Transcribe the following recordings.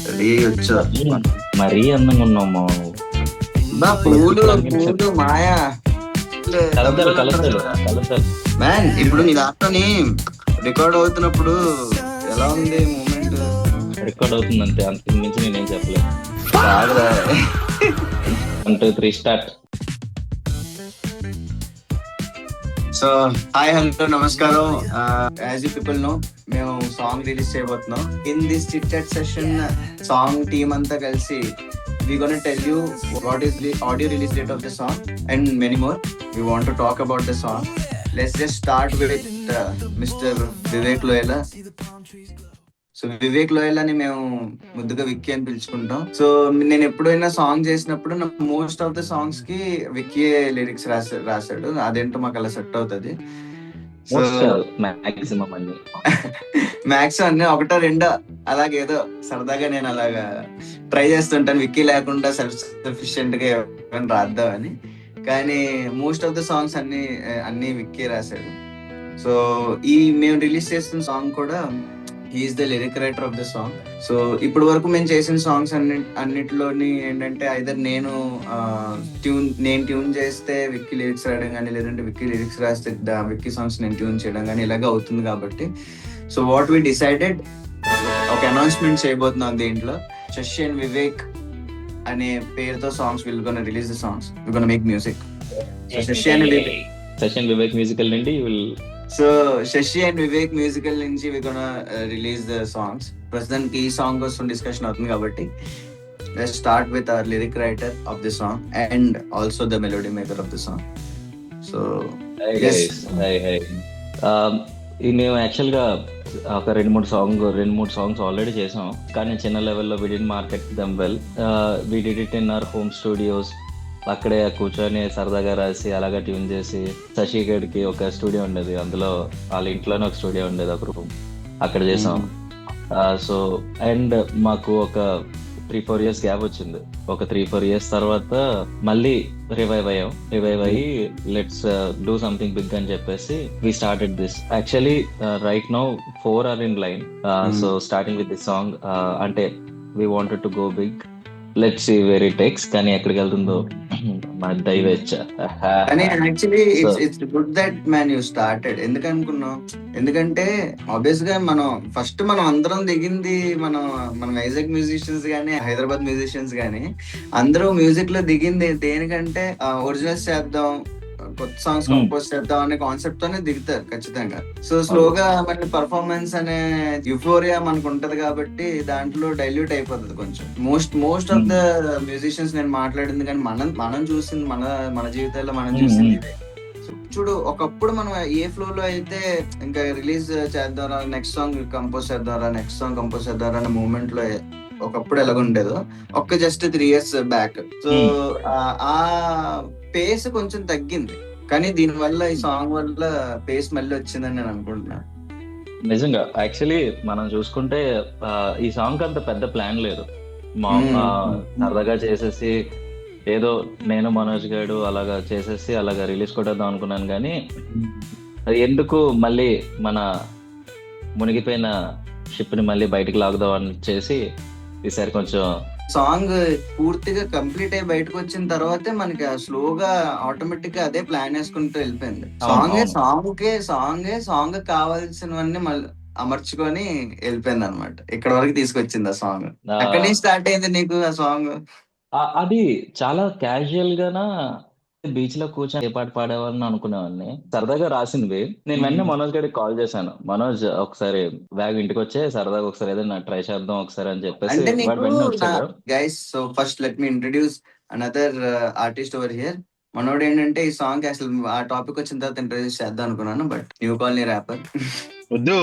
Ready వచ్చా మరీ అందంగా ఉన్నావు బా పూలు పూలు మాయా కలతలు కలతలు కలతలు. మ్యాన్ ఇప్పుడు నీ దాంట్లోని రికార్డ్ అవుతున్నప్పుడు ఎలా ఉంది మూమెంట్? రికార్డ్ అవుతుంది అంతే, అంతకు మించి నేనేం చెప్పలేదు. బాగా 1 2 3 స్టార్ట్. సో హాయ్ హలో నమస్కారం. యాజ్ యూ పీపుల్ నో, మేము సాంగ్ రిలీజ్ చేయబోతున్నాం. In this chit chat session song team అంతా కలిసి we gonna tell you what is the audio release date of the song and many more. We want to talk about the song. Let's just start with Mr. Vivek Loyola. So Vivek loyal అని మేము ముద్దుగా విక్కీ అని పిలుచుకుంటాం. So నేను ఎప్పుడైనా song చేసినప్పుడు నాకు most of the songs కి Vicky lyrics రాశాడు. అదేంటో మాకు అలా సెట్ అవుతుంది. మ్యాక్స్ అన్ని ఒకటో రెండో అలాగేదో సరదాగా నేను అలాగా ట్రై చేస్తుంటాను, విక్కీ లేకుండా సెల్ఫ్ సఫిషియెంట్ గా ఎవరైనా రాద్దామని. కానీ మోస్ట్ ఆఫ్ ద సాంగ్స్ అన్ని విక్కీ రాశాడు. సో ఈ మేము రిలీజ్ చేస్తున్న సాంగ్ కూడా he's the lyric writer of the song. So ఇప్పటి వరకు మేము చేసిన సాంగ్స్ అన్నిటిలోని ఏంటంటే ఐదర్ నేను ట్యూన్ చేస్తే విక్కీ లిరిక్స్ రాయడం కానీ, లేదంటే విక్కీ లిరిక్స్ రాస్తే విక్కీ సాంగ్స్ నేను ట్యూన్ చేయడం కానీ ఇలాగ అవుతుంది. కాబట్టి సో వాట్ వి డిసైడెడ్, ఒక అనౌన్స్మెంట్ చేయబోతున్నాం దీంట్లో. శశి అండ్ వివేక్ అనే పేరుతో songs will gonna release the songs, will gonna make music. Shashi and Vivek musical నుండి so Shashi and Vivek musical నుంచి we gonna release the songs. ప్రస్తుతానికి ఈ సాంగ్ కోసం డిస్కషన్ అవుతుంది కాబట్టి let's start with our lyric writer of the song and also the melody maker of the song. So మేము actual గా ఒక 2-3 సాంగ్స్ ఆల్రెడీ చేసాం, కానీ చిన్న లెవెల్లో we did market them well. We did it in our home studios. అక్కడే కూర్చొని సరదాగా రాసి అలాగా ట్యూన్ చేసి, శశి గడికి ఒక స్టూడియో ఉండేది, అందులో వాళ్ళ ఇంట్లోనే ఒక స్టూడియో ఉండేది, ఒక రూమ్, అక్కడ చేసాం. సో అండ్ మాకు ఒక 3-4 years గ్యాప్ వచ్చింది. ఒక 3-4 years తర్వాత మళ్ళీ రివైవ్ అయ్యి లెట్స్ డూ సంథింగ్ బిగ్ అని చెప్పేసి we started this. Actually right now 4 are in line. So starting with this song, అంటే we wanted to go big, let's see where it takes. కానీ ఎక్కడికి వెళ్తుందో మన దైవేచ్ఛ. Actually it's good that man you started. ఎందుకనుకున్నాం, ఎందుకంటే obvious గా మనం అందరం దిగింది మన వైజాగ్ మ్యూజిషియన్స్ గానీ, హైదరాబాద్ మ్యూజిషియన్స్ గానీ అందరూ మ్యూజిక్ లో దిగింది దేనికంటే ఒరిజినల్స్ చేద్దాం, కొత్త సాంగ్స్ కంపోజ్ చేద్దాం అనే కాన్సెప్ట్ తోనే దిగుతారు ఖచ్చితంగా. సో స్లోగా మళ్ళీ పర్ఫార్మెన్స్ అనే యుఫోరియా మనకు ఉంటది కాబట్టి దాంట్లో డైల్యూట్ అయిపోతుంది కొంచెం. మోస్ట్ ఆఫ్ ద మ్యూజిషియన్స్ నేను మాట్లాడింది కానీ మనం చూసింది, మన జీవితాల్లో మనం చూసింది ఇదే. చూడు, ఒకప్పుడు మనం ఏ ఫ్లో లో అయితే ఇంకా రిలీజ్ చేద్దాం, నెక్స్ట్ సాంగ్ కంపోజ్ చేద్దాం అనే మూమెంట్ లో ఒకప్పుడు ఎలాగుండేదో జస్ట్ 3 years బ్యాక్. సో ఆ పేస్ కొంచెం తగ్గింది, కానీ దీని వల్ల ఈ సాంగ్ వల్ల పేస్ మళ్ళీ వచ్చిందని నేను అనుకుంటున్నాను. నిజంగా యాక్చువల్లీ మనం చూసుకుంటే ఈ సాంగ్ అంత పెద్ద ప్లాన్ లేదు. సరదాగా చేసేసి ఏదో నేను మనోజ్ గారు అలాగా చేసేసి అలాగా రిలీజ్ కొట్టేద్దాం అనుకున్నాను. కానీ అది ఎందుకు మళ్ళీ మన మునిగిపోయిన షిప్ ని మళ్ళీ బయటకు లాగుదాం అని చేసి ఈసారి కొంచెం సాంగ్ పూర్తిగా కంప్లీట్ అయ్యి బయటకు వచ్చిన తర్వాతే మనకి స్లోగా ఆటోమేటిక్ గా అదే ప్లాన్ వేసుకుంటూ వెళ్ళిపోయింది. సాంగ్ కావాల్సినవన్నీ మళ్ళీ అమర్చుకొని వెళ్ళిపోయింది అనమాట. ఇక్కడ వరకు తీసుకొచ్చింది ఆ సాంగ్. ఎక్కడి నుంచి స్టార్ట్ అయింది నీకు ఆ సాంగ్? అది చాలా క్యాజువల్ గానా బీచ్ లో కూర్చొని ఏ పాట పాడేవాళ్ళని అనుకునేవాడిని, సరదాగా రాసింది. నేను వెంటనే మనోజ్ గారికి కాల్ చేశాను, మనోజ్ ఒకసారి బ్యాగ్ ఇంటికి వచ్చే సరదాగా ఒకసారి ఏదైనా ట్రై చేద్దాం ఒకసారి అని చెప్పేసి. Guys, so first let me introduce another artist over here. మనోడు ఏంటంటే ఈ సాంగ్ అసలు ఆ టాపిక్ వచ్చిన తర్వాత ఇంట్రడ్యూస్ చేద్దాం అనుకున్నాను, బట్ న్యూ కాలనీ ర్యాపర్ వద్దు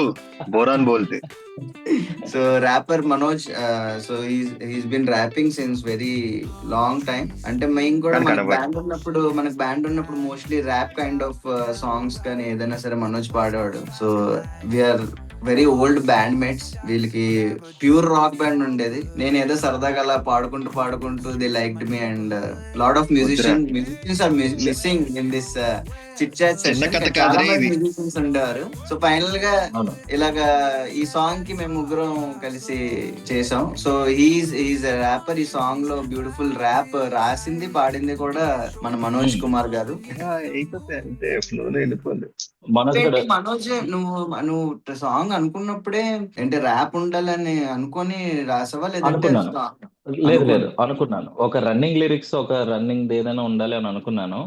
బోరాన్ బోల్తే. So rapper Manoj, so he's been rapping since very long time. అంటే మేము కూడా మనకు బ్యాండ్ ఉన్నప్పుడు mostly rap kind of songs కానీ ఏదైనా సరే మనోజ్ పాడేవాడు. So we are very old band mates. వీళ్ళకి ప్యూర్ రాక్ బ్యాండ్ ఉండేది. నేను ఏదో సరదాగా అలా పాడుకుంటూ they liked me and lot of musicians are missing in this chit chat చిన్న సెషన్. కథ చాలా కాదురా మంది ఇది. మ్యూజిషియన్స్ ఉండేవారు. సో ఫైనల్ గా అవును. ఇలాగా ఈ సాంగ్ కి మేము ముగ్గురం కలిసి చేసాం. So he's rapper. ఈ సాంగ్ లో బ్యూటిఫుల్ ర్యాప్ రాసింది పాడింది కూడా మన మనోజ్ కుమార్ గారు. అంటే ఫ్లో వెళ్ళిపోయింది. మనోజ్ ఏంటి కూడా మనోజ్, నువ్వు సాంగ్ అనుకున్నప్పుడే అంటే ర్యాప్ ఉండాలని అనుకొని రాసావా, లేదంటే అనుకున్నాను. లేదు అనుకో లేదు అనుకున్నాను. ఒక రన్నింగ్ లిరిక్స్, ఒక రన్నింగ్ ఏదైనా ఉండాలి అని అనుకున్నాను.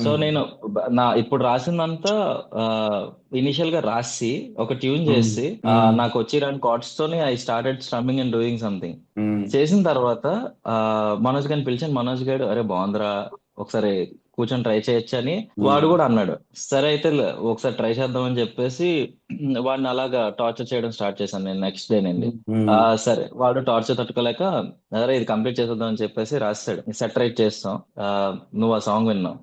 సో నేను నా ఇప్పుడు రాసిందంతా ఇనిషియల్ గా రాసి ఒక ట్యూన్ చేసి నాకు వచ్చి రెండు కార్డ్స్ తోని I started strumming and doing something. చేసిన తర్వాత మనోజ్ గారిని పిలిచాను. మనోజ్ గారు అరే బాగుందిరా, ఒకసారి కూర్చొని ట్రై చేయొచ్చు అని వాడు కూడా అన్నాడు. సరే అయితే ఒకసారి ట్రై చేద్దాం అని చెప్పేసి వాడిని అలాగా టార్చర్ చేయడం స్టార్ట్ చేశాను నేను నెక్స్ట్ డే నుండి. సరే వాడు టార్చర్ తట్టుకోలేక అరే ఇది కంప్లీట్ చేసేద్దాం అని చెప్పేసి రాస్తాడు. సెట్ రైట్ చేస్తాం, నువ్వు ఆ సాంగ్ విన్నావు,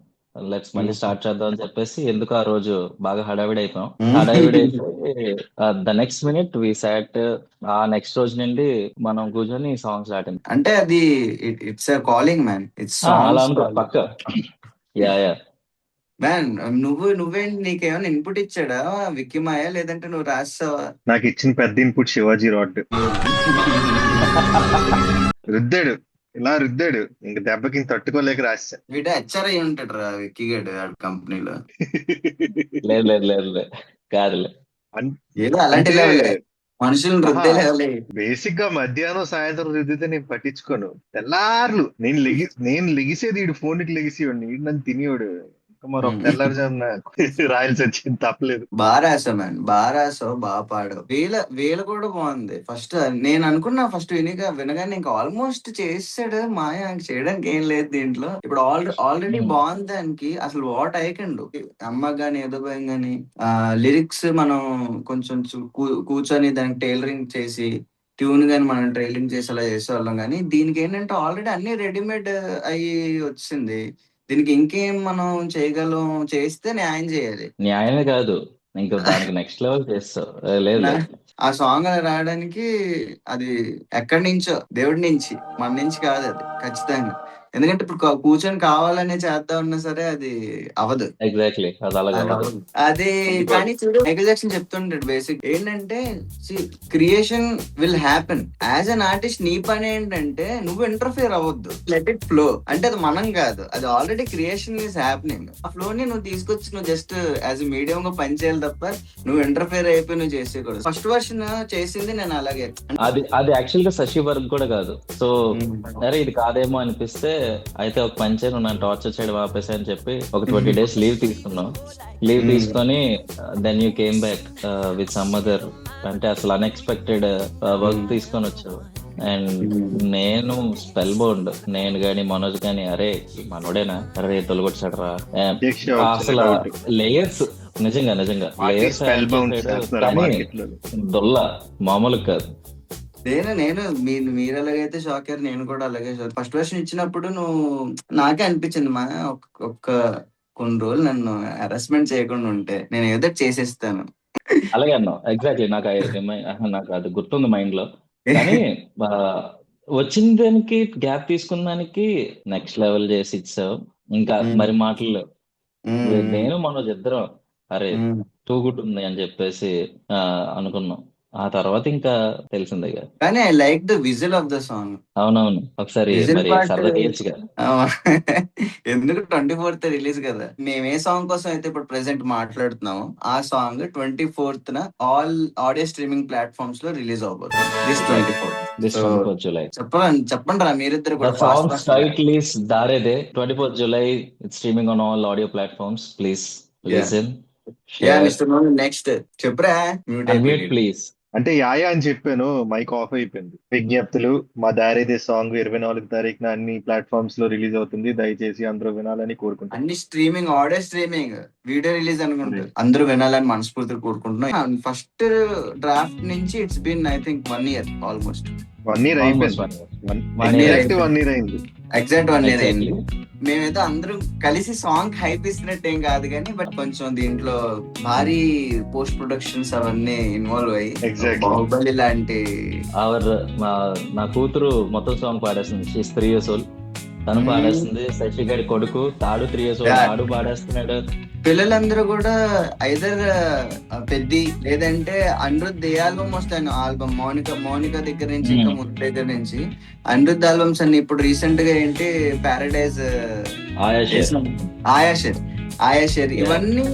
లెట్స్ మళ్ళీ స్టార్ట్ చేద్దాం అని చెప్పేసి ఎందుకు ఆ రోజు బాగా హడావిడి అయిపోయాం. హడావిడి అయిపోయి ద నెక్స్ట్ మినిట్ వి సాట్. ఆ నెక్స్ట్ రోజు నుండి మనం కూర్చొని సాంగ్ స్టార్ట్ అయింది. అంటే అది ఇట్స్ కాలింగ్ మ్యాన్. ఇట్స్ అలా అనుకో పక్క. Yeah yeah man. నువ్వేంటి, నీకేమైనా ఇన్పుట్ ఇచ్చాడా విక్కీ మాయ, లేదంటే నువ్వు రాసావా? నాకు ఇచ్చిన పెద్ద ఇన్పుట్ శివాజీ రాడ్. రుద్దాడు, ఇలా రుద్దాడు, ఇంక దెబ్బకి తట్టుకోలేక రాశా. వీట హెచ్ఆర్ అయి ఉంటాడు రా విక్కీ గడు కంపెనీలో. లేదు లేదు లేదు లేదు కాదులే. ఏదో అలాంటి లెవెల్ మనుషులను రుద్దే లెవెల్. బేసిక్ గా మధ్యాహ్నం సాయంత్రం రుద్దితే నేను పట్టించుకోను. తెల్లార్లు నేను లెగిసేది ఈడు ఫోన్కి లెగిసేవాడిని, ఈడు నన్ను తినేవాడు. మరొక తెల్లారుజామున రాయాల్సి వచ్చింది, తప్పలేదు. బాగా రాసావు మ్యాన్, బాగా రాసావు, బాగా పాడావు. వేల కూడా బాగుంది. ఫస్ట్ నేను అనుకున్నా, ఫస్ట్ వినగానే ఇంకా ఆల్మోస్ట్ చేసాడు మాయ, చేయడానికి ఏం లేదు దీంట్లో. ఇప్పుడు ఆల్రెడీ బాగుంది. దానికి అసలు వాట్ అయ్యకండు అమ్మ గాని ఏదో భయం గాని లిరిక్స్ మనం కొంచెం కూర్చొని దానికి టైలరింగ్ చేసి ట్యూన్ గాని మనం ట్రైలింగ్ చేసి అలా చేసేవాళ్ళం. కానీ దీనికి ఏంటంటే ఆల్రెడీ అన్ని రెడీమేడ్ అయ్యి వచ్చింది. దీనికి ఇంకేం మనం చేయగలం, చేస్తే న్యాయం చేయాలి. న్యాయమే కాదు, ఇంకా దానికి నెక్స్ట్ లెవెల్ చేస్తావు. లేదు లేదు ఆ సాంగ్ అలా రావడానికి అది ఎక్కడి నుంచో, దేవుడి నుంచి, మన నుంచి కాదు అది ఖచ్చితంగా. ఎందుకంటే ఇప్పుడు కూర్చొని కావాలనే చేద్దాం ఉన్నా సరే అది అవదు. ఎగ్జాక్ట్లీ అది అలాగే అవ్వదు. అది కానీ చూడు, మైకేల్ జాక్సన్ చెప్తుంటాడు బేసిక్ ఏంటంటే creation will happen. As an artist నీ పని ఏంటంటే నువ్వు ఇంటర్ఫియర్ అవ్వద్దు, లెట్ ఇట్ ఫ్లో. అంటే అది మనం కాదు, అది ఆల్రెడీ క్రియేషన్ ఈస్ హ్యాపెనింగ్. ఆ ఫ్లో ని నువ్వు తీసుకొచ్చి నువ్వు జస్ట్ యాజ్ మీడియం గా పని చేయాలి తప్ప నువ్వు ఇంటర్ఫియర్ అయిపోయి నువ్వు చేసేయకూడదు. ఫస్ట్ వర్షన్ చేసింది నేను అలాగే. అది యాక్చువల్ గా శశి వర్క్ కూడా కాదు. సో అరే ఇది కాదేమో అనిపిస్తే అయితే ఒక పని చేయి, నువ్వు నన్ను టార్చర్ చేయడం ఆపేసా అని చెప్పి ఒక 20 days లీవ్ తీసుకున్నాం. లీవ్ తీసుకొని then you came back with some other, అంటే అసలు అన్ఎక్స్పెక్టెడ్ వర్క్ తీసుకొని వచ్చావు. అండ్ నేను స్పెల్ బౌండ్, నేను గాని మనోజ్ గాని అరే మనోడేనా, అరే తొలగొచ్చాడరా అసలు లేయర్స్. నిజంగా లేయర్స్ దొల్ల మామూలు కాదు. నేను మీరు ఎలాగైతే షాక్ అయ్యారు, నేను కూడా అలాగే షాక్. ఫస్ట్ వర్షన్ ఇచ్చినప్పుడు నాకే అనిపించింది మా కొన్ని రోజులు నన్ను హెరాస్మెంట్ చేయకుండా ఉంటే నేను ఏదో చేసేస్తాను. అలాగే అన్నావు. ఎగ్జాక్ట్లీ నాకు అది గుర్తుంది మైండ్ లో. కానీ వచ్చిన దానికి గ్యాప్ తీసుకున్న దానికి నెక్స్ట్ లెవెల్ చేసి ఇచ్చావు. ఇంకా మరి మాటలు నేను మనోజ్ ఇద్దరం అరే టూ గుడ్ ఉంది అని చెప్పేసి అనుకున్నాం. ఆ తర్వాత ఇంకా తెలిసిందే. కానీ I like the whistle of the song. అవునవును, ఒకసారి సరదా తీయచ్చుగా. ఎందుకు 24th రిలీజ్ కదా. మేము ఏ సాంగ్ కోసం అయితే ఇప్పుడు ప్రెసెంట్ మాట్లాడుతున్నాము ఆ song 24th all audio streaming platforms లో రిలీజ్ అవబోతుంది. This 24th July. చెప్పండి రా మీరిద్దరు కూడా. The song's title is Darede. 24th July. It's streaming on all audio platforms. Please listen. Next చెప్పురా. Unmute please. అంటే యాయా అని చెప్పాను, మైక్ ఆఫ్ అయిపోయింది. విజ్ఞప్తులు, మా దారేదే సాంగ్ 24వ తారీఖున అన్ని ప్లాట్ఫామ్స్ లో రిలీజ్ అవుతుంది, దయచేసి అందరూ వినాలని కోరుకుంటున్నాను. అన్ని streaming, audio streaming, video release అనుకుంటారు, అందరూ వినాలని మనస్ఫూర్తిగా కోరుకుంటున్నాం. ఫస్ట్ డ్రాఫ్ట్ నుంచి it's been I think 1 year almost. 1 year almost అయిపోయింది. 1 year ఎగ్జాక్ట్ అయిపోయింది. 1 year అయింది. Exact 1 year exactly. అయింది. మేమైతే అందరం కలిసి సాంగ్ హైప్ ఇస్తున్నట్టు ఏం కాదు కానీ బట్ కొంచెం దీంట్లో భారీ పోస్ట్ ప్రొడక్షన్స్ అవన్నీ ఇన్వాల్వ్ అయ్యి Exactly. బాహుబలి లాంటి నా కూతురు మొత్తం సాంగ్ పాడేస్తుంది. She's 3 years old. తను పాడేస్తుంది. శశి గారి కొడుకు తాడు 3 years old, Yeah. ఆడు పాడేస్తున్నాడు. పిల్లలందరూ కూడా ఐదర్ పెద్ది లేదంటే అనిరుద్ధ్ ఏ ఆల్బమ్ వస్తాయి ఆల్బమ్ మౌనిక దగ్గర నుంచి ఇంకా ముందు దగ్గర నుంచి అనిరుద్ధ్ ఆల్బమ్స్ అన్ని ఇప్పుడు రీసెంట్ గా ఏంటి పారడైజ్ ఆయాషర్ ఇవన్నీ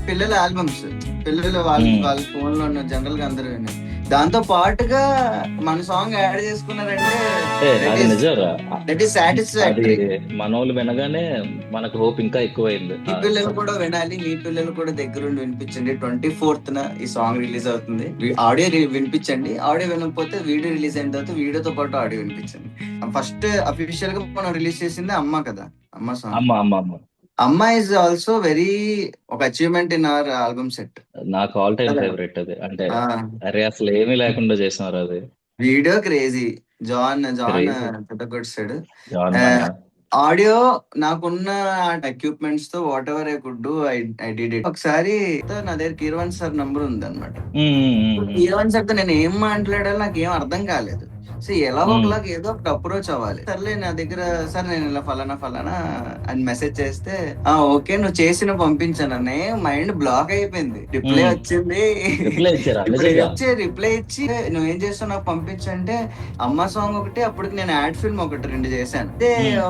పిల్లల ఆల్బమ్స్. పిల్లలు వాళ్ళ ఫోన్ లో ఉన్న జనరల్ గా అందరూ విన్నారు. దాంతో పాటుగా మన సాంగ్ యాడ్ చేసుకున్నారంటే అది నిజంరా. That is satisfactory. మనోళ్ళు వినగానే మనకు హోప్ ఇంకా ఎక్కువైంది. మీ పిల్లలు కూడా వినాలి, మీ పిల్లలు కూడా దగ్గరుండి వినిపించండి. 24th ఈ సాంగ్ రిలీజ్ అవుతుంది. ఆడియో వినిపించండి. ఆడియో వినకపోతే వీడియో రిలీజ్ అయిన తర్వాత వీడియోతో పాటు ఆడియో వినిపించండి. ఫస్ట్ అఫీషియల్ గా మనం రిలీజ్ చేసింది అమ్మ కదా, అమ్మ సాంగ్. అమ్మ ఇస్ ఆల్సో వెరీ ఒక achievement in our album set. నాకు ఆల్ టైమ్ ఫేవరెట్ అది. అంటే అరే అసలు ఏమీ లేకుండా చేసినారు అది. Video crazy. జాన్ కొట్టాడు. జాన్ ఆడియో నాకున్న ఎక్విప్మెంట్స్ తో what ever I could do I did it. ఒకసారి నా దగ్గర కీరవాణి సార్ నంబర్ ఉంది అనమాట. కీరవాణి సార్ తో నేను ఏం మాట్లాడాలో నాకు ఏం అర్థం కాలేదు. సో ఎలా ఒకలాగా ఏదో ఒకటి అప్రోచ్ అవ్వాలి. సర్లే నా దగ్గర సార్ నేను ఇలా ఫలానా అని మెసేజ్ చేస్తే ఓకే నువ్వు చేసిన పంపించాను అనే మైండ్ బ్లాక్ అయిపోయింది. రిప్లై వచ్చింది. రిప్లై ఇచ్చి నువ్వేం చేస్తావు నాకు పంపించంటే అమ్మ సాంగ్ ఒకటి, అప్పటికి నేను యాడ్ ఫిల్మ్ ఒకటి 2 చేశాను.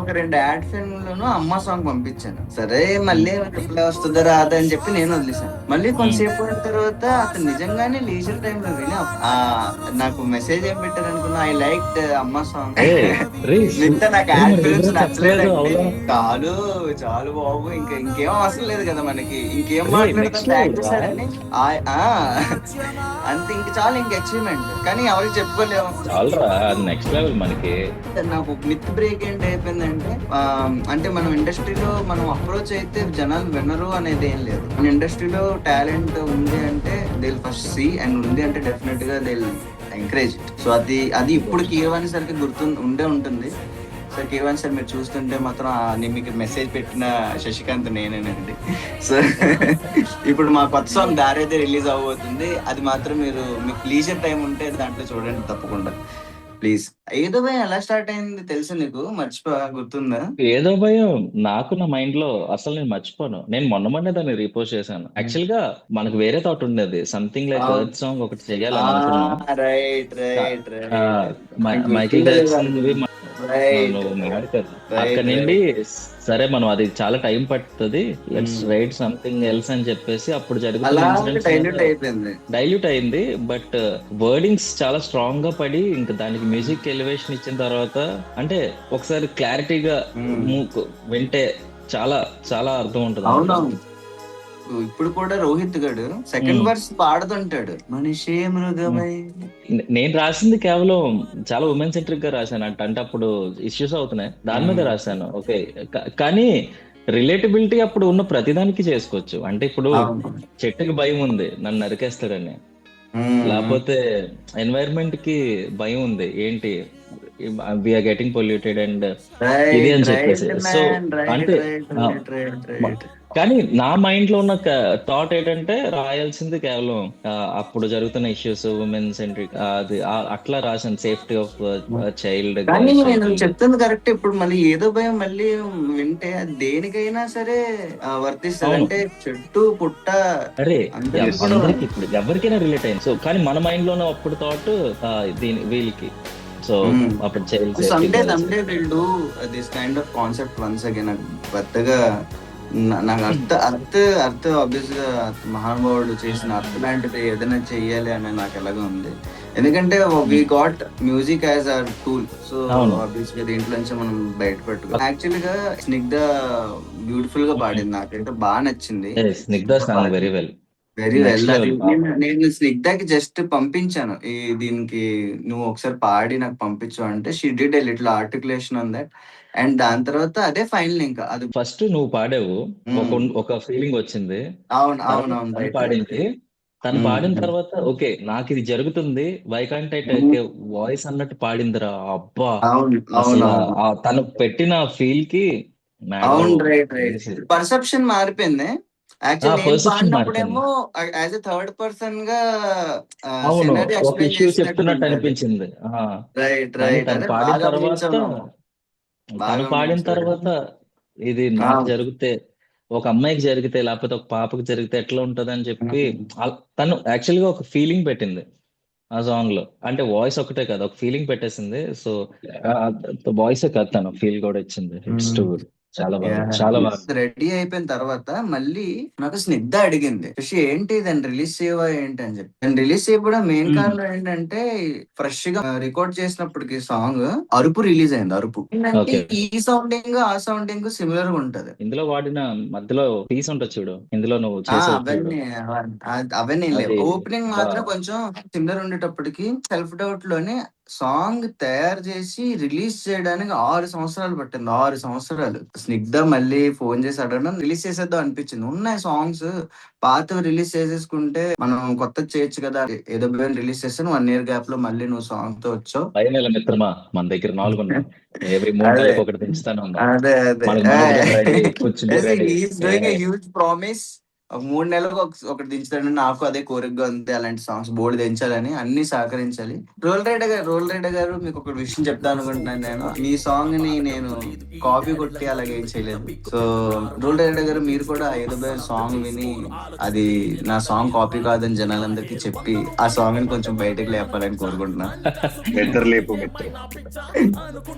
ఒక 2 యాడ్ ఫిల్మ్ లోను అమ్మ సాంగ్ పంపించాను. సరే మళ్ళీ రిప్లై వస్తుందా రాదా అని చెప్పి నేను వదిలేసాను. మళ్ళీ కొంతసేపు అయిన తర్వాత అతను నిజంగానే లీజర్ టైమ్ లో విని నాకు మెసేజ్ ఏం పెట్టారు అనుకున్నా, ఐ లైక్ అమ్మ సాంగ్. నాకు యాడ్ ఫిల్మ్స్ నచ్చలేదు. చాలు బాబు, ఇంకేం అవసరం లేదు కదా మనకి, ఇంకేం మాట్లాడతారని అంతే. ఇంక చాలు, ఇంక అచీవ్మెంట్. కానీ ఎవరికి చెప్పుకోలేము. నెక్స్ట్ లెవెల్ మనకి. నాకు మిత్ బ్రేక్ ఏంటి అయిపోయిందంటే అంటే మనం ఇండస్ట్రీలో మనం అప్రోచ్ అయితే జనాలు వినరు అనేది ఏం లేదు. మన ఇండస్ట్రీలో టాలెంట్ ఉంది అంటే they will first see, and ఉంది అంటే డెఫినెట్ గా దే విల్ ఎంకరేజ్. సో అది ఇప్పుడు కీరవాణి సార్కి ఉంటుంది. సో కీరవాణి సార్ మీరు చూస్తుంటే మాత్రం నేను మీకు మెసేజ్ పెట్టిన శశికాంత్ నేనేనండి. సో ఇప్పుడు మా కొత్త సాంగ్ దారైతే రిలీజ్ అవబోతుంది. అది మాత్రం మీరు మీకు లీజర్ టైం ఉంటే దాంట్లో చూడండి తప్పకుండా ప్లీజ్. ఏదో భయం ఎలా స్టార్ట్ అయింది తెలుసు నీకు? గుర్తుందా? ఏదో భయం నాకు నా మైండ్ లో అసలు నేను మర్చిపోను. నేను మొన్నే దాన్ని రీపోస్ట్ చేశాను. యాక్చువల్ గా మనకు వేరే థాట్ ఉండేది, సంథింగ్ లైక్ ఎర్త్ సాంగ్ ఒకటి చేయాలని అనుకున్నాం. మైకిల్ జాక్సన్ అక్కడ నుండి సరే మనం అది చాలా టైం పడుతుంది, లెట్స్ రైట్ సంథింగ్ ఎల్స్ అని చెప్పేసి అప్పుడు జరుగుతుంది డైల్యూట్ అయింది. బట్ వర్డింగ్స్ చాలా స్ట్రాంగ్ గా పడి ఇంకా దానికి మ్యూజిక్ ఎలివేషన్ ఇచ్చిన తర్వాత అంటే ఒకసారి క్లారిటీగా వింటే చాలా చాలా అర్థం ఉంటుంది. ఇప్పుడు కూడా రోహిత్ గడు సెకండ్ వర్స్ పాడుతుంటాడు, మనిషే మృగమై. నేను రాసింది కేవలం చాలా ఉమెన్ సెంట్రిక్ గా రాశాను. అంటే అప్పుడు ఇష్యూస్ అవుతున్నాయి దాని మీద రాశాను. ఓకే, కానీ రిలేటబిలిటీ అప్పుడు ఉన్న ప్రతిదానికి చేసుకోవచ్చు. అంటే ఇప్పుడు చెట్టుకి భయం ఉంది నన్ను నరికేస్తాడని, లేకపోతే ఎన్వైరన్మెంట్ కి భయం ఉంది ఏంటి వీఆర్ గెటింగ్ పొల్యూటెడ్ అండ్ ఇది అని చెప్పేసి. సో అంటే కానీ నా మైండ్ లో ఉన్న థాట్ ఏంటంటే రాయాల్సింది కేవలం అప్పుడు జరుగుతున్న ఇష్యూస్ ఉమెన్ సెంట్రిక్ అది అట్లా రాసాను, సేఫ్టీ ఆఫ్ చైల్డ్. చెప్తుంది కరెక్ట్. ఇప్పుడు మళ్ళీ ఏదో భయం మళ్ళీ వింటే దేనికైనా సరే వర్తిస్తుంది. అంటే చెట్టు పుట్ట అరే అందరికి ఇప్పుడు ఎవరికైనా రిలేట్ అయింది. సో కానీ మన మైండ్ లోనే అప్పుడు థాట్ వీళ్ళకి. సో అప్పుడు Sunday will do this kind of concept once again. నాకు పెద్దగా నాకు అర్థ ఆబ్వియస్ గా మహానుభావుడు చేసిన అర్థ లాంటిది ఏదైనా చెయ్యాలి అని నాకు ఎలాగో ఉంది. ఎందుకంటే we got music as our tool. So obvious గా దీంట్లో నుంచి మనం బయటపెట్టుకో. యాక్చువల్ గా స్నిగ్ధ బ్యూటిఫుల్ గా పాడింది, నాకైతే బాగా నచ్చింది. Very well. నేను స్నిగ్ధకి జస్ట్ పంపించాను దీనికి నువ్వు ఒకసారి పాడి నాకు పంపించు అంటే she did a little articulation on that. And దాని తర్వాత అదే ఫైనల్. ఇంకా అది ఫస్ట్ నువ్వు పాడావు, ఒక ఫీలింగ్ వచ్చింది. అవును పాడింది, తను పాడిన తర్వాత ఓకే నాకు ఇది జరుగుతుంది, why can't I take a voice అన్నట్టు పాడిందిరా. అబ్బా అవును అవును అసలు అవును తను పెట్టిన ఫీల్ కి మ్యాడ్ బ్రో. అవును రైట్ పర్సెప్షన్ మారిపోయింది. యాక్చువల్ నేను పర్సెప్షన్ మారిపోయింది. పాడినప్పుడేమో యాజ్ ఎ థర్డ్ పర్సన్ గా అవును, సినారీ ఒక ఎక్స్ప్లెయిన్ ఇష్యూ చేసినట్టు చెప్తున్నట్టు ఉండేది. అనిపించింది. రైట్ కానీ రైట్ తను అదే పాడిన బాగా తర్వాత గమనించావు నువ్వు. బాగా తను పాడిన గమనించావు. తర్వాత ఇది నాకు జరిగితే, ఒక అమ్మాయికి జరిగితే, లేకపోతే ఒక పాపకి జరిగితే ఎట్లా ఉంటది అని చెప్పి తను యాక్చువల్ గా ఒక ఫీలింగ్ పెట్టింది ఆ సాంగ్ లో. అంటే వాయిస్ ఒకటే కాదు, ఒక ఫీలింగ్ పెట్టేసింది. సో వాయిస్ కాదు, తను ఫీల్ కూడా ఇచ్చింది. It's too good. చాలా బాగుంది, చాలా బాగుంది. రెడీ అయిపోయిన తర్వాత మళ్ళీ నాకు స్నిగ్ధ అడిగింది, "రిషి ఏంటి దాన్ని రిలీజ్ చేయవా ఏంటి" అని చెప్పి. దాన్ని రిలీజ్ చేయకపోవడం మెయిన్ మ్మ్. కారణం ఏంటంటే ఫ్రెష్ గా రికార్డ్ చేసినప్పటికి సాంగ్ అరుపు రిలీజ్ అయింది. అరుపు ఏంటంటే ఓకే. ఈ సౌండింగ్ ఆ సౌండింగ్ సిమిలర్ గా ఉంటది. ఇందులో వాడిన మధ్యలో పీస్ ఉంటుంది చూడు, ఇందులో నువ్వు ఆ చేసేది చూడు, అవన్నీ అవన్నీ లేవు. అది ఓపెనింగ్ బా మాత్రం కొంచెం సిమిలర్ ఉండేటప్పటికి సెల్ఫ్ డౌట్ లోనే సాంగ్ తయారు చేసి రిలీజ్ చేయడానికి 6 సంవత్సరాలు పట్టింది. 6 సంవత్సరాలు. స్నిగ్ధ మళ్ళీ ఫోన్ చేసి అడగడం, రిలీజ్ చేసేద్దాం అనిపించింది. ఉన్నాయి సాంగ్స్, పాతవి రిలీజ్ చేసేసుకుంటే మనం కొత్తది చేయొచ్చు కదా. ఏదో రిలీజ్ చేస్తాను 1 year గ్యాప్ లో మళ్ళీ నువ్వు సాంగ్ తో వచ్చావు. భయమేల మిత్రమా, మన దగ్గర 4 ఉన్నాయి. ఎవ్రీ 3 అదే నెలలకు ఒకటి పెంచుతానే ఉన్నాం. అదే మనకి మందుగన్ రెడీ, కుచ్చులు రెడీ. Doing huge promise. ఒక 3 నెలలకు ఒకటి దించుతాడు. నాకు అదే కోరికగా ఉంది, అలాంటి సాంగ్స్ బోల్డ్ దించాలని, అన్ని సహకరించాలి. రోల్ రైడర్ గారు మీకు ఒక విషయం చెప్తాను అనుకుంటున్నాను. నేను మీ సాంగ్ ని నేను కాపీ కొట్టి అలాగే ఏం చేయలేదు. సో రోల్ రైడర్ గారు మీరు కూడా ఏదో సాంగ్ విని అది నా సాంగ్ కాపీ కాదని జనాలందరికీ చెప్పి ఆ సాంగ్ ని కొంచెం బయటకు లేపాలని కోరుకుంటున్నా. నిద్రలేపు మిత్ర.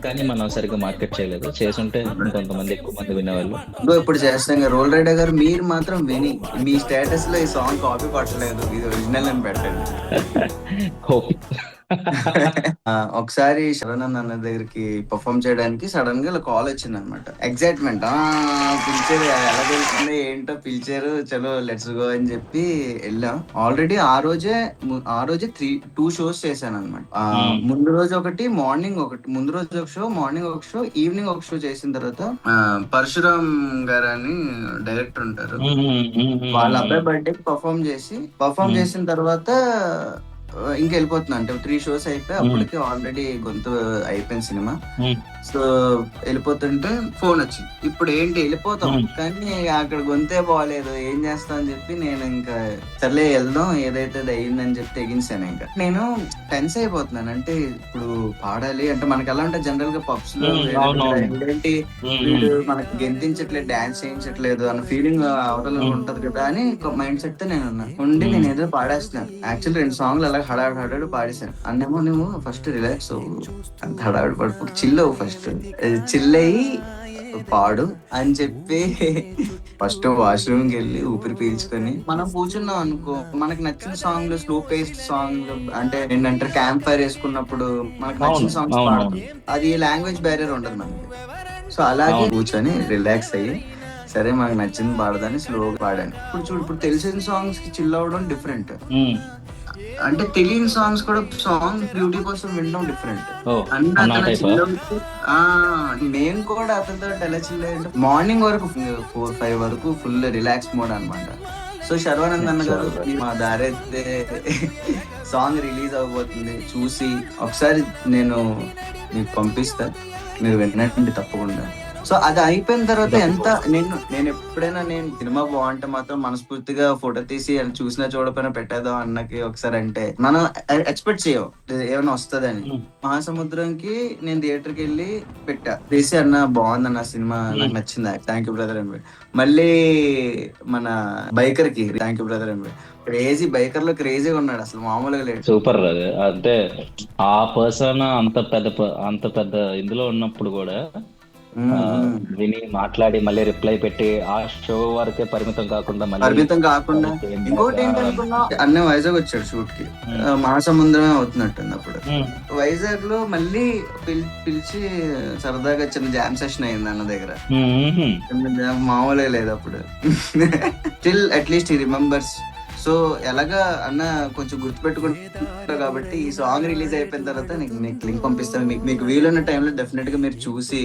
కానీ మనం సరిగ్గా మార్కెట్ చేయలేదు. చేసుంటే ఇంకొంతమంది ఎక్కువ మంది వినేవాళ్ళు. ఇప్పుడు చేస్తాం. రోల్ రైడర్ గారు మీరు మాత్రం విని మీ స్టేటస్ లో ఈ సాంగ్ కాపీ కొట్టలేదు, ఇది ఒరిజినల్ అని పెట్టండి. హోప్. ఒకసారి శరణ్ అన్న దగ్గరికి పర్ఫామ్ చేయడానికి సడన్ గా కాల్ వచ్చింది అనమాట. ఎగ్జైట్మెంట్, పిలిచారు, ఎలా తెలుస్తుంది ఏంటో పిలిచారు, చలో లెట్స్ గో అని చెప్పి వెళ్ళాం. ఆల్రెడీ ఆ రోజే 2 shows చేశాను అనమాట. ముందు రోజు ఒకటి, మార్నింగ్ ఒకటి. ముందు రోజు ఒక షో, మార్నింగ్ ఒక షో, ఈవినింగ్ ఒక షో చేసిన తర్వాత పరశురామ్ గారు అని డైరెక్టర్ ఉంటారు, వాళ్ళ అబ్బాయి బర్త్డే పర్ఫామ్ చేసిన తర్వాత ఇంకా వెళ్ళిపోతున్నా. అంటే 3 shows అయిపోయి అప్పటికి ఆల్రెడీ గొంతు అయిపోయింది సినిమా. సో వెళ్ళిపోతుంటే ఫోన్ వచ్చింది. ఇప్పుడు ఏంటి వెళ్ళిపోతాం కానీ అక్కడ గొంతే బాగాలేదు, ఏం చేస్తాం అని చెప్పి నేను ఇంకా సర్లే వెళ్దాం, ఏదైతే అయ్యిందని చెప్పి తెగించాను. ఇంకా నేను టెన్స్ అయిపోతున్నాను. అంటే ఇప్పుడు పాడాలి అంటే మనకి ఎలా ఉంటే జనరల్ గా పబ్స్ లో ఏంటి వీడు మనకి గెంతించట్లేదు, డాన్స్ చేయించట్లేదు అన్న ఫీలింగ్ అవతల ఉంటది కదా అని మైండ్ సెట్ తో నేను ఉండి నేను ఏదో పాడేస్తున్నాను. యాక్చువల్ 2 songs అలా హడావిడి పాడేశాను. అన్నేమో నువ్వు ఫస్ట్ రిలాక్స్ అవ్వు, అంత హడావిడి పడిపో, చిల్ అవ్వు, ఫస్ట్ చిల్ అయ్యి పాడు అని చెప్పి ఫస్ట్ వాష్రూమ్కి వెళ్ళి ఊపిరి పీల్చుకొని మనం కూర్చున్నాం అనుకో, మనకి నచ్చిన సాంగ్లు, స్లో పేస్డ్ సాంగ్లు, అంటే ఏంటంటే క్యాంప్ ఫైర్ వేసుకున్నప్పుడు మనకు నచ్చిన సాంగ్స్ పాడతాం. అది లాంగ్వేజ్ బ్యారియర్ ఉండదు మనకి. సో అలాగే కూర్చొని రిలాక్స్ అయ్యి సరే మనకు నచ్చింది పాడదని స్లోగా పాడాను. ఇప్పుడు తెలిసిన సాంగ్స్ కి చిల్ అవ్వడం డిఫరెంట్, అంటే తెలియని సాంగ్స్ కూడా సాంగ్ బ్యూటీ కోసం వినడం డిఫరెంట్. నేను కూడా అతనితో ఎలా చిల్ అయ్యాను, మార్నింగ్ వరకు 4-5 వరకు ఫుల్ రిలాక్స్ మోడ్ అనమాట. సో శర్వానంద్ అన్న గారు మా దారైతే సాంగ్ రిలీజ్ అవబోతుంది, చూసి ఒకసారి నేను మీకు పంపిస్తా, మీరు వినండి తప్పకుండా. సో అది అయిపోయిన తర్వాత ఎంత నేను ఎప్పుడైనా నేను సినిమా బాగుంటే మాత్రం మనస్ఫూర్తిగా ఫోటో తీసి చూసినా చూడపోయినా పెట్టేద్దాం అన్నకి ఒకసారి, అంటే మనం ఎక్స్పెక్ట్ చేయవు ఏమైనా వస్తుందని. మహాసముద్రంకి నేను థియేటర్కి వెళ్ళి పెట్టా, తీసి అన్న బాగుందన్న సినిమా, నాకు నచ్చింది, థ్యాంక్ యూ బ్రదర్ అని. మళ్ళీ మన బైకర్ కి థ్యాంక్ యూ బ్రదర్ అని. క్రేజీ బైకర్ లో క్రేజీగా ఉన్నాడు, అసలు మామూలుగా లేడు. సూపర్. అంటే ఆ పర్సన్ అంత పెద్ద ఇందులో ఉన్నప్పుడు కూడా విని మాట్లాడి మళ్ళీ రిప్లై పెట్టి ఆ షో వరకే పరిమితం కాకుండా ఇంకోటి ఏంటనుకున్నా, అన్న వైజాగ్ వచ్చాడు షూట్ కి, మహాసముద్రమే అవుతున్నట్టుంది అప్పుడు. వైజాగ్ లో మళ్ళీ పిలిచి సరదాగా చిన్న జామ్ సెషన్ అయింది అన్న దగ్గర. మామూలుగా లేదు అప్పుడు. Still at least he remembers so ఎలాగా అన్న కొంచెం గుర్తుపెట్టుకుంటారు కాబట్టి ఈ సాంగ్ రిలీజ్ అయిపోయిన తర్వాత మీకు లింక్ పంపిస్తాను. మీకు వీలున్న టైంలో డెఫినెట్ గా మీరు చూసి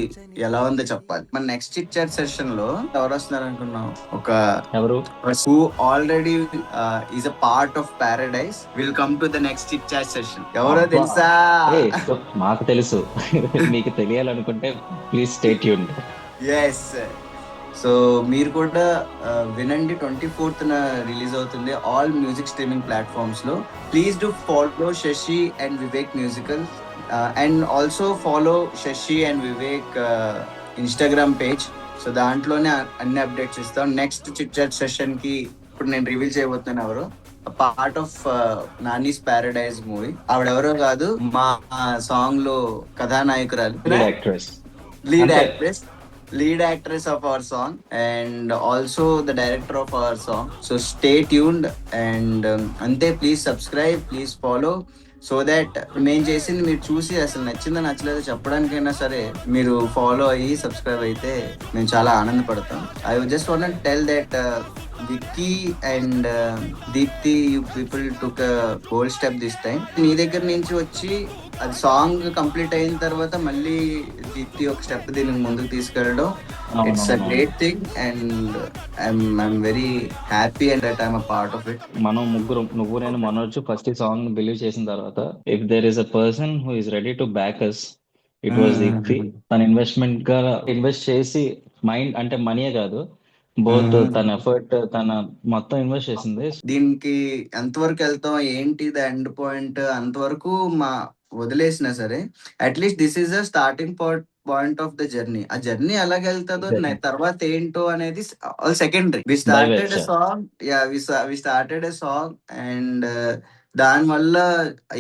ఎలా ఉందో చెప్పాలి. మన నెక్స్ట్ చిట్ చాట్ సెషన్ లో ఎవరు వస్తున్నారు అనుకున్నాం, ఒక ఎవరు who already is a part of Paradise will come to the next chit chat session. ఎవరో తెలుసా? మాకు తెలుసు. మీకు తెలియాలనుకుంటే please stay tuned. Yes. So మీరు కూడా వినండి. 24th రిలీజ్ అవుతుంది ఆల్ మ్యూజిక్ స్ట్రీమింగ్ ప్లాట్ఫామ్స్ లో. Please do follow Shashi and Vivek musical and also follow Shashi and Vivek Instagram page. So దాంట్లోనే అన్ని అప్డేట్స్ ఇస్తాం. నెక్స్ట్ చిట్ చాట్ సెషన్ కి ఇప్పుడు నేను రివీల్ చేయబోతున్నాను ఎవరు. Part of Nani's Paradise movie. ఆవిడెవరో కాదు, మా సాంగ్ లో కథానాయకురాలు, lead actress of our song and also the director of our song. So stay tuned and ante please subscribe, please follow so that మేము చేసింది మీరు చూసి అసలు నచ్చిందో నచ్చలేదో చెప్పడానికైనా సరే మీరు ఫాలో అయ్యి సబ్స్క్రైబ్ అయితే మేము చాలా ఆనందపడతాం. I just want tell that Vicky and Deepti, you people took bold step this time. నీ దగ్గర నుంచి వచ్చి అది సాంగ్ కంప్లీట్ అయిన తర్వాత మళ్ళీ దీప్తి ఒక స్టెప్ దీనికి ముందుకు తీసుకెళ్ళడం, it's a great thing and I'm very happy and that I'm a part of it. మనం ముగ్గురు, నువ్వు నేను మనోజ్ ఫస్ట్ ఈ సాంగ్ బిలీవ్ చేసిన తర్వాత if there is a person who is ready to back us, it was Deepti. తన investment గా invest చేసి, మైండ్ అంటే మనీయే కాదు, బోత్ తన ఎఫర్ట్, తన మొత్తం ఇన్వెస్ట్ చేసింది. దీనికి ఎంతవరకు వెళ్తాం ఏంటి ద ఎండ్ పాయింట్ అంతవరకు మా వదిలేసినా సరే at least this is a starting point of the journey. ఆ జర్నీ ఎలాగెళ్తుందో తర్వాత ఏంటో అనేది secondary. We started a song, we started a song and దాని వల్ల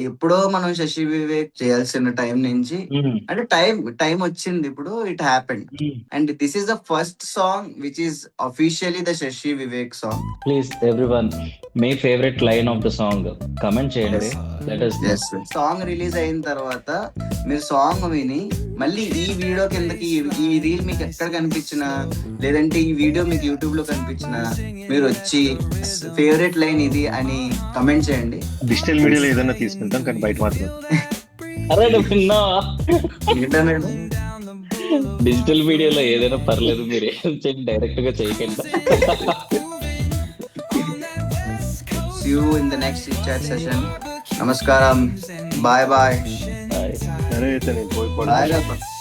ఎప్పుడో మనం శశి వివేక్ చేయాల్సిన టైం నుంచి అంటే టైం వచ్చింది ఇప్పుడు, it happened and this is the first song which is officially the Shashi Vivek song. Please everyone, మీ favourite line of the song comment చేయండి. సాంగ్ రిలీజ్ అయిన తర్వాత మీరు సాంగ్ విని మళ్ళీ ఈ వీడియో కిందకి ఈ రీల్ మీకు ఎక్కడ కనిపించినా లేదంటే ఈ వీడియో మీకు యూట్యూబ్ లో కనిపించినా మీరు వచ్చి ఫేవరెట్ లైన్ ఇది అని కమెంట్ చేయండి. డిజిటల్ మీడియాలో ఏదైనా తీసుకుంటాం కానీ బయట మాత్రం ఏంటన్నాడు, డిజిటల్ మీడియాలో ఏదైనా పర్లేదు, మీరు డైరెక్ట్ గా చేయకండి. See you in the next chat session. Namaskaram. Bye bye. సరే అయితే నేను పోయి Bye.